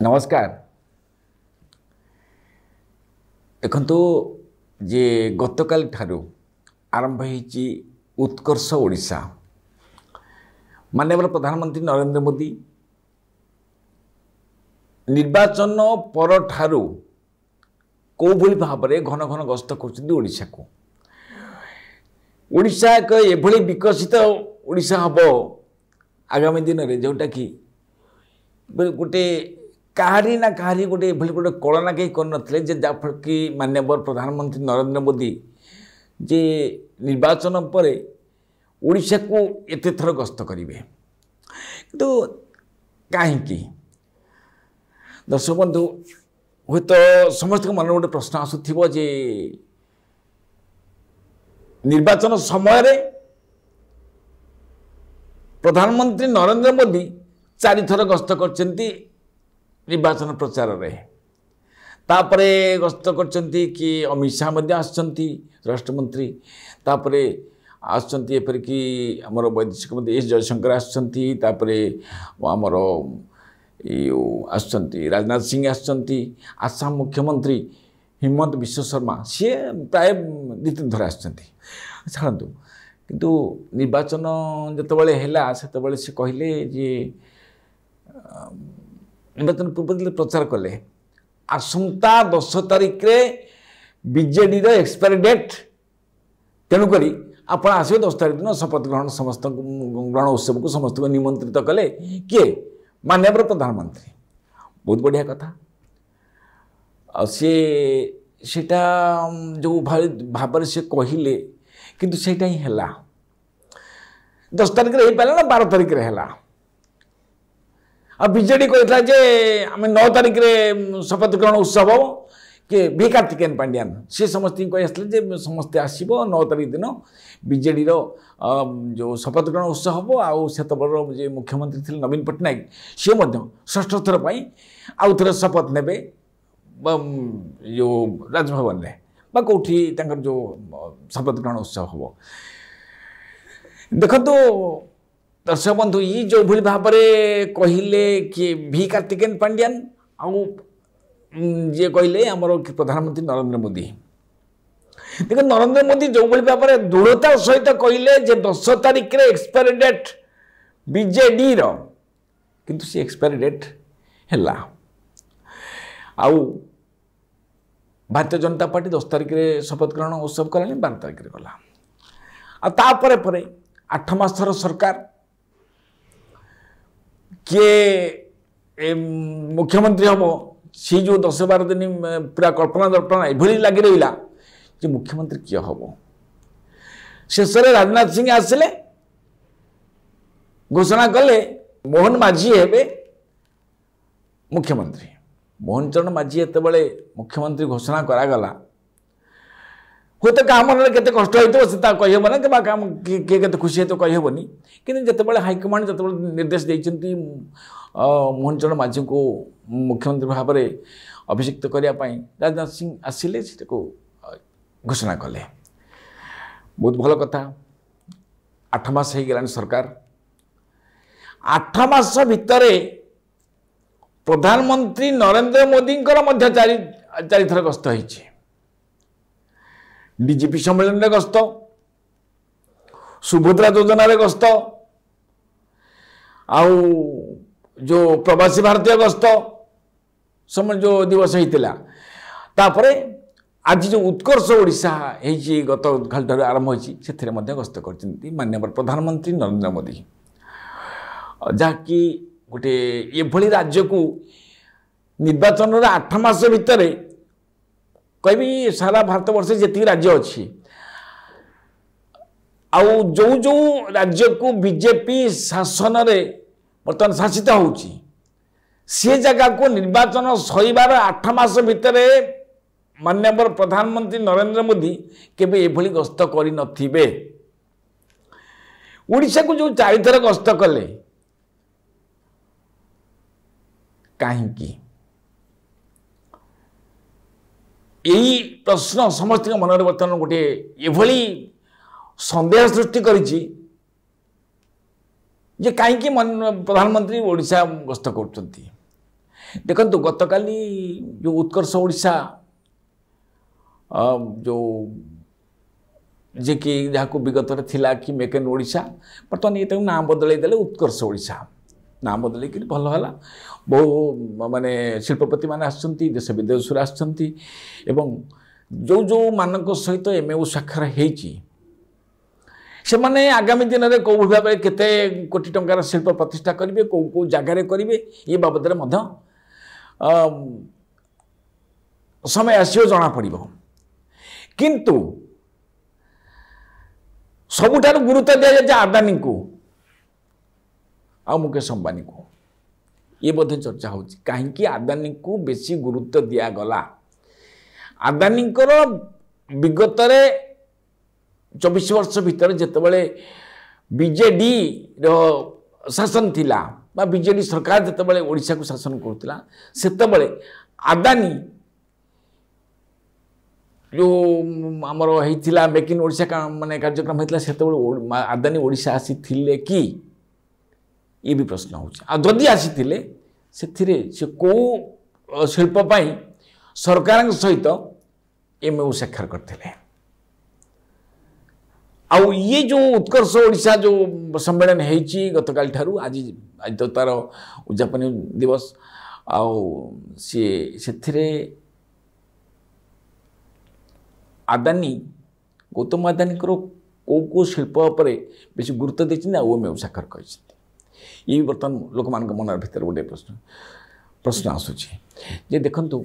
नमस्कार। देखंतु जे गतकाल ठारू आरंभ होईची उत्कर्ष ओडिशा। माननीय प्रधानमंत्री नरेंद्र मोदी निर्वाचन पर ठारू को भली भाव में घन घन गस्त कर ओडिशा को। ओडिशा एक एभली विकसित ओडिशा हम आगामी दिन में जोटा कि गोटे कहारी ना कहारी गोटे भली गोटे कलना कहीं कर जाफल कि माननीय प्रधानमंत्री नरेंद्र मोदी जे निर्वाचन पर ओडिशा को एते थर गस्त करेंगे तो कहीं दर्शक बंधु हे तो समस्त मन गोटे प्रश्न आसुव जे निर्वाचन समय प्रधानमंत्री नरेंद्र मोदी 4 थर गस्त करचंती निर्वाचन प्रचार रे। तापरे गस्त करचंती कि अमित शाह मध्य आसचंती राष्ट्रमंत्री। तापरे आसचंती एपर कि हमर वैदेशिक मंत्री एस जयशंकर आसचंती। तापरे हमर आसचंती राजनाथ सिंह आसचंती। आसाम मुख्यमंत्री हिमंत विश्व शर्मा सी प्राय 2-3 थर आसचंती। छाड़ू किंतु निर्वाचन जितेबाला है से से कहले जे निर्वाचन पूर्व प्रचार कले आसंता 10 तारिख रे बीजेडी रो एक्सपायरी डेट तेणुक आप आसवे 10 तारिख दिन शपथ ग्रहण समस्त ग्रहण उत्सव को समस्त को निमंत्रित कले किए माननीय प्रधानमंत्री। बहुत बढ़िया कथा। सेटा जो भाव से कहले किंतु सेटा ही है 10 तारिख रे पाला ना 12 तारिख रे है। अब बीजेडी कहता जे आम 9 तारिख रे शपथ ग्रहण उत्सव कि भी कार्तिकेयन पांड्यान सी समस्त कही समस्ते आसो 9 तारिख दिन बीजेडी जो शपथ ग्रहण उत्सव हम आउ से मुख्यमंत्री थे नवीन पट्टनायक सी षष्ठ थर पर आउ थे शपथ ने जो राजभवन में कौटी जो शपथ ग्रहण उत्सव हम देखो दर्शक बंधु ये जो भली भाव में कहले कि भी कार्तिकेयन पांड्यान आउ जे कहले आमर प्रधानमंत्री नरेंद्र मोदी। देखो नरेंद्र मोदी जो भली भाव में दृढ़ता सहित कहले जे 10 तारिख रे एक्सपायरी डेट बीजेडी रो किंतु से एक्सपायरी डेट हैला आउ भारतीय जनता पार्टी 10 तारिख रे शपथ ग्रहण उत्सव कला 12 तारिख रे कला आ तापरे परे 8 मास सरकार किए मुख्यमंत्री हम सी जो 10-12 दिन पूरा कल्पना दर्पणा एभली लगी रहा कि मुख्यमंत्री किए हम शेष राजनाथ सिंह आसिले घोषणा कले मोहन माझी हेबे मुख्यमंत्री। मोहन चरण माझी एत मुख्यमंत्री घोषणा करागला हूँ तो क्या मन के कष्ट होता कहीहब ना कि किए के खुशी है कहीहबनी कि जिते हाइकमांड जो निर्देश देती मोहन चरण माझी को मुख्यमंत्री भाव में अभिषिक्त करने राजनाथ सिंह आसिले घोषणा कले। बहुत भल कथा। 8 मास हो गलानी सरकार 8 मास भितर प्रधानमंत्री नरेंद्र मोदी 4 थर गस्त होइछि। डीजीपी सम्मेलन रे गस्त सुभद्रा योजना रे गस्त आउ जो प्रवासी भारतीय गस्त समय जो दिवस होता तापरे आज जो उत्कर्ष ओडिशा है गत काल आरंभ होती गस्त कर माननीय प्रधानमंत्री नरेंद्र मोदी जहाँकि गोटे ये राज्य को निर्वाचन 8 मास भितर कही सारा भारत वर्ष जी राज्य अच्छी आउ जो जो राज्य को बीजेपी शासन रे बर्तमान शासित होची से जगह को निर्वाचन सहीबार 8 मास भितर माननीय प्रधानमंत्री नरेंद्र मोदी केबे एभली गस्त करि नथिबे। ओडिशा को जो 4 थर गस्त कले कहीं यही प्रश्न समस्त मन में बर्तमान गोटे एभली संदेह सृष्टि करिछि जे कहीं प्रधानमंत्री ओडिशा गस्त कर देखो गतकाली जो उत्कर्ष ओडिशा जो जे कि जहाँ विगत थिला कि मेक इन ओडिशा बर्तमान ये नाम बदल देले उत्कर्ष ओडिशा नाम बदल कि भल है बहु माने शिल्पपति मैंने आसछंती देश विदेश आसछंती एवं जो जो मानक सहित एमएओ स्वाक्षर होईची से माने आगामी दिन में कौ भाव में केते कोटी टंकार शिल्प प्रतिष्ठा करेंगे कौ कौ जगार करेंगे ये बाबद समय आसो जना पड़ किंतु सबुठार गुरुत्व दि जाए आदानी को आ मुकेश अंबानी को ये बोधे चर्चा हो कहीं आदानी को बेसी गुरुत्व दिगला आदानी विगत 24 वर्ष भितर जितेबाला बीजेडी शासन थिला बा बीजेडी सरकार जितेबाला ओडिशा को शासन करुला सेतेबाला आदानी जो आमर होता मेक इन ओडिशा माने कार्यक्रम होता से आदानी ओडिशा आसी थिले कि ये भी प्रश्न होदी आसी से कौ शिल्पपाई सरकार सहित एमओ साक्षर करते आउ ये जो उत्कर्ष ओडिशा जो सम्मेलन होती गतकाल ठारू आज आज तो तार उद्यापन दिवस आउ से आदानी गौतम आदानी कौ कौ शिल्प पर बेस गुरुत्व देती एमओ साक्षर कर ये बर्तमान लोक मान मन भर गोटे प्रश्न आसूची जे देखंतु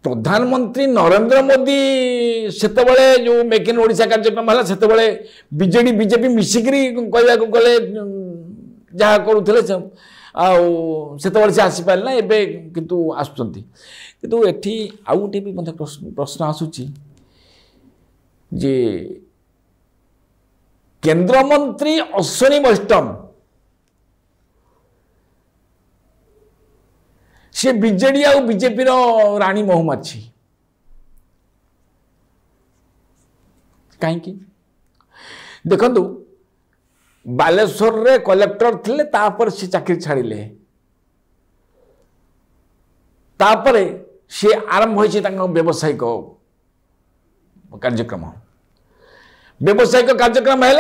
प्रधानमंत्री नरेंद्र मोदी सेतबले जो मेक इन ओडिशा कार्यक्रम है सेतबले बीजेडी बीजेपी मिसिकरी कहवा गले जहाँ करुले से आसी पारे ना एबे किंतु आसुचंती किंतु एठी आउ गोटे भी मत प्रश्न आसूची जे केंद्र मंत्री अश्विनी वैष्णव से बीजेडी आ बीजेपी राणी महुमाछी कहीं देखु बालेश्वर रे कलेक्टर थिले तापर से चाकरी छाड़िले तापर से आरंभ होइछि तांको व्यावसायिक कार्यक्रम व्यावसायिक कार्यक्रम है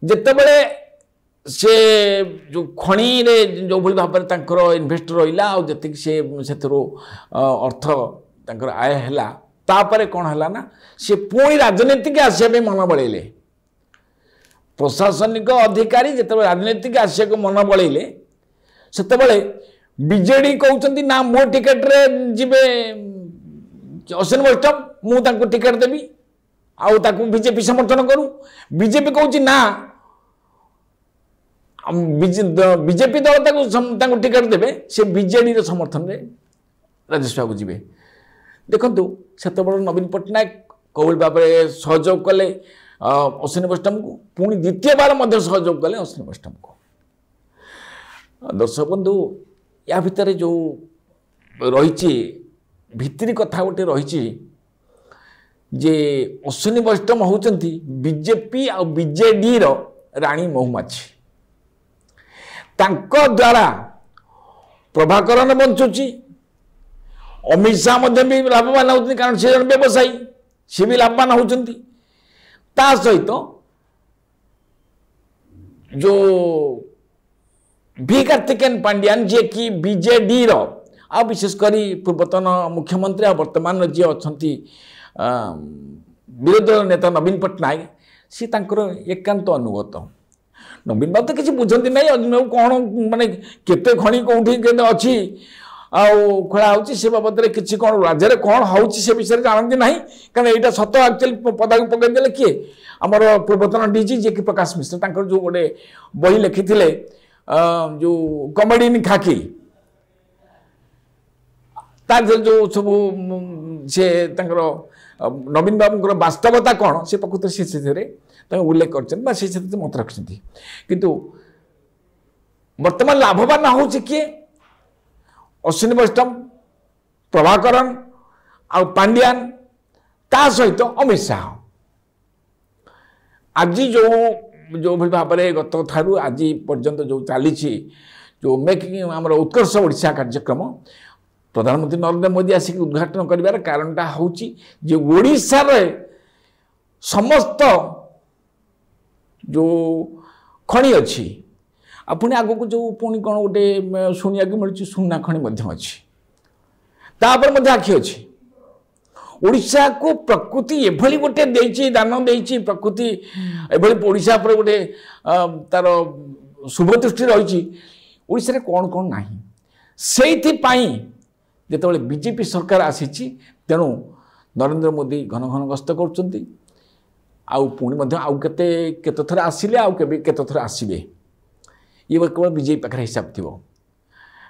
जितेबले से जो खणी रे जो भली भाव में इन्वेस्ट रहा आती से अर्थ तांकर आय है तापर कौन है ना से पुणी राजनीतिक आसपा मन बड़े प्रशासनिक अधिकारी जिते राजनीतिक आसको मन बड़े से बीजेडी कहते ना मो टिकेट रे जीवे अश्विनी वैष्णव मुझे टिकेट देवी आउ बीजेपी समर्थन करूँ बीजेपी कहूँ ना बीजेपी दल टिकेट देवे से बीजेडी समर्थन में राज्यसभा को जी देखु से नवीन पट्टनायक कौल भाव में सहयोग कले अश्विनी वैष्णव को पुणी द्वितीय बार सहयोग कले अश्विनी वैष्णव को दर्शक बंधु या भितर जो रही भित्री कथा गोटे रही जे अश्विनी वैष्णव होती बीजेपी आ बीजेडी राणी महुमाछी तांको द्वारा प्रभाकरण बंचुची अमित शाह भी लाभवान होती कारण से जन व्यवसायी सी भी लाभवान होती ता सहित जो वी कार्तिकेयन पांड्यान जे कि बीजेडी आ विशेषकर पूर्वतन मुख्यमंत्री वर्तमान जी अच्छा विरोधी दल नेता नवीन पट्टनायक सी एकांत अनुगत नवीन बाबू तो किसी बुझती ना कौन माने केते खणी कौटी अच्छी खोला हो बाबद में किसी कौन राज्य कौन हो विषय जानती ना कारण यहाँ सत एक्चुअली पदा को पकईदे किए आमर पूर्वतन डीजी जी कि प्रकाश मिश्र जो गोटे बही लिखी जो कॉमेडी इन खाकी जो सब से नवीन बाबू वास्तवता कौन से प्रकृत से उल्लेख कर मत रखिंट किंतु वर्तमान लाभवान हो किए अश्विनी वैष्णव प्रभाकरण आ पांड्यान ता सहित अमित शाह आज जो भाव में गत ठारू आज पर्यंत जो चली जो मेकिंग आमर उत्कर्ष ओडिशा कार्यक्रम प्रधानमंत्री नरेंद्र मोदी आसिक उद्घाटन कर कारणटा हूँ जे ओडिशार समस्त जो खनि अच्छी पुणी आग को जो पुणी कौन गोटे शुणा मिलूँ सुना खनि अच्छी तापर आखि अच्छी ओडिशा को प्रकृति एभली गोटे देइछि दान देइछि प्रकृति एभली ओडिशा पर गोटे तार शुभ दृष्टि रही ओडिशा रे कौन कौन नाही सेइथि पाई जेतेबेले बीजेपी सरकार आसीछि तेणु नरेंद्र मोदी घन घन गस्त करछन्ति आउ पुणी मध्य आउ केते केते थर आसिले आउ केते थर आसीबे ये केवल बीजेपी पाखे हिसाब थी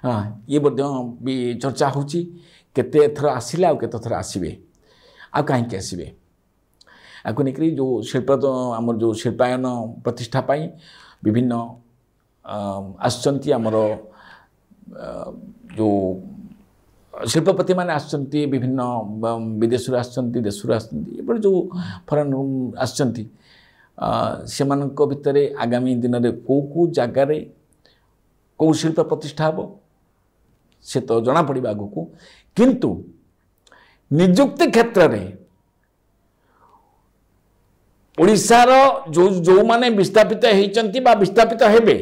हाँ ये भी चर्चा होची केते थर आसिले आउ केते थर आसीबे आ कहीं आसबे आपको लेकर जो शिल्प आमर जो शिल्पायन प्रतिष्ठा पाई विभिन्न आसचंती आमर जो शिल्पपति माने आसचंती विभिन्न विदेश आसचंती देश आसचंती एबे जो फॉरेन आसचंती सेमानक भितर आगामी दिन में कौ जगार कौ शिल्प प्रतिष्ठा हम से तो जना पड़ा आग को किंतु निजुक्ति क्षेत्र में ओडिशार जो जो माने विस्थापित होइचंती बा विस्थापित हेबे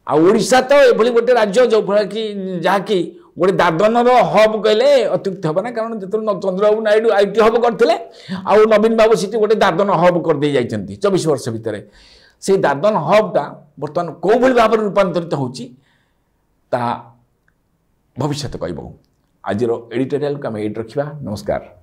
आ ओडिशा तो एभली गोटे राज्य जो फल कि जहाँकि गोटे दादनर हब कहले अत्युक्त हम ना कारण जो चंद्रबाबू नायडू आईटी हब करते आउ नवीन बाबू सीटी गोटे दादन हब कर दे जाइछंती 24 वर्ष भितर से दादन हबटा बर्तमान कौ भली भाव रूपांतरित होची ता भविष्य कहब आज एडिटोरियल को आम एड रखा नमस्कार।